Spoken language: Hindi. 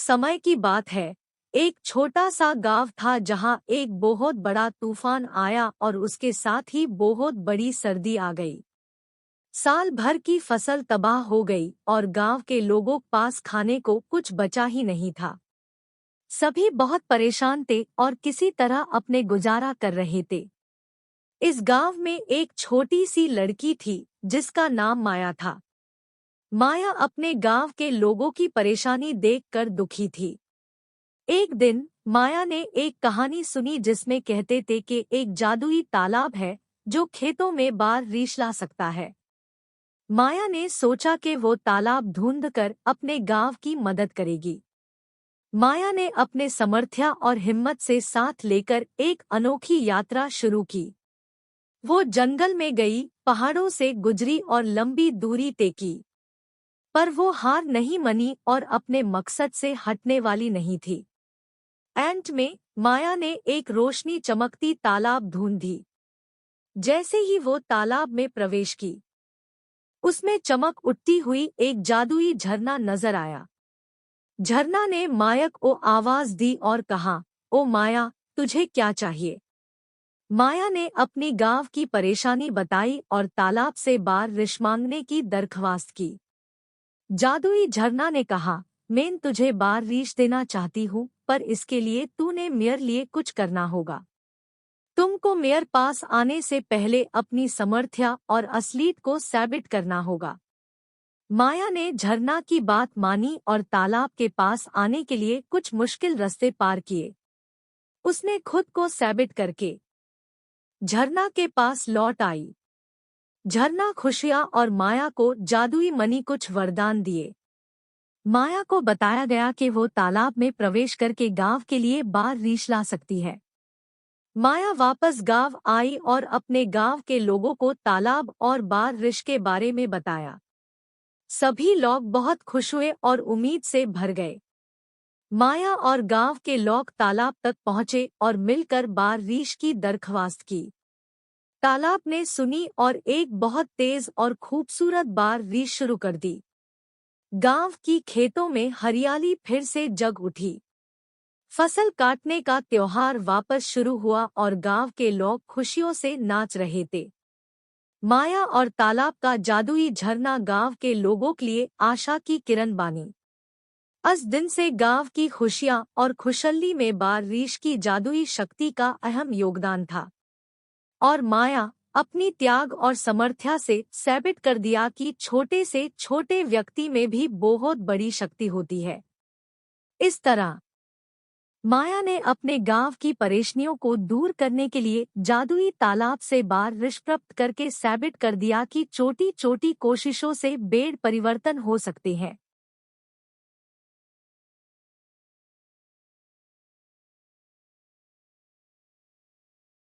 समय की बात है। एक छोटा सा गांव था जहां एक बहुत बड़ा तूफान आया और उसके साथ ही बहुत बड़ी सर्दी आ गई। साल भर की फसल तबाह हो गई और गांव के लोगों पास खाने को कुछ बचा ही नहीं था। सभी बहुत परेशान थे और किसी तरह अपने गुजारा कर रहे थे। इस गांव में एक छोटी सी लड़की थी जिसका नाम माया था। माया अपने गांव के लोगों की परेशानी देखकर दुखी थी। एक दिन माया ने एक कहानी सुनी जिसमें कहते थे कि एक जादुई तालाब है जो खेतों में बारिश ला सकता है। माया ने सोचा कि वो तालाब ढूंढकर अपने गांव की मदद करेगी। माया ने अपने सामर्थ्य और हिम्मत से साथ लेकर एक अनोखी यात्रा शुरू की। वो जंगल में गई, पहाड़ों से गुजरी और लंबी दूरी तय की। पर वो हार नहीं मानी और अपने मकसद से हटने वाली नहीं थी। अंत में माया ने एक रोशनी चमकती तालाब ढूंढी। जैसे ही वो तालाब में प्रवेश की, उसमें चमक उठती हुई एक जादुई झरना नजर आया। झरना ने माया को आवाज दी और कहा, ओ माया, तुझे क्या चाहिए? माया ने अपनी गांव की परेशानी बताई और तालाब से बारिश मांगने की दरख्वास्त की। जादुई झरना ने कहा, मैं तुझे बारिश देना चाहती हूँ, पर इसके लिए तूने मेरे लिए कुछ करना होगा। तुमको मेरे पास आने से पहले अपनी सामर्थ्य और असलियत को साबित करना होगा। माया ने झरना की बात मानी और तालाब के पास आने के लिए कुछ मुश्किल रास्ते पार किए। उसने खुद को साबित करके झरना के पास लौट आई। झरना खुशियाँ और माया को जादुई मनी कुछ वरदान दिए। माया को बताया गया कि वो तालाब में प्रवेश करके गांव के लिए बारिश ला सकती है। माया वापस गांव आई और अपने गांव के लोगों को तालाब और बारिश के बारे में बताया। सभी लोग बहुत खुश हुए और उम्मीद से भर गए। माया और गांव के लोग तालाब तक पहुंचे और मिलकर बारिश की दरख्वास्त की। तालाब ने सुनी और एक बहुत तेज और खूबसूरत बारिश शुरू कर दी। गांव की खेतों में हरियाली फिर से जग उठी। फसल काटने का त्योहार वापस शुरू हुआ और गांव के लोग खुशियों से नाच रहे थे। माया और तालाब का जादुई झरना गांव के लोगों के लिए आशा की किरण बनी। उस दिन से गांव की खुशियां और खुशहाली में बारिश की जादुई शक्ति का अहम योगदान था। और माया अपनी त्याग और सामर्थ्य से साबित कर दिया कि छोटे से छोटे व्यक्ति में भी बहुत बड़ी शक्ति होती है। इस तरह माया ने अपने गांव की परेशानियों को दूर करने के लिए जादुई तालाब से बारिश प्राप्त करके साबित कर दिया कि छोटी छोटी कोशिशों से बड़े परिवर्तन हो सकते हैं।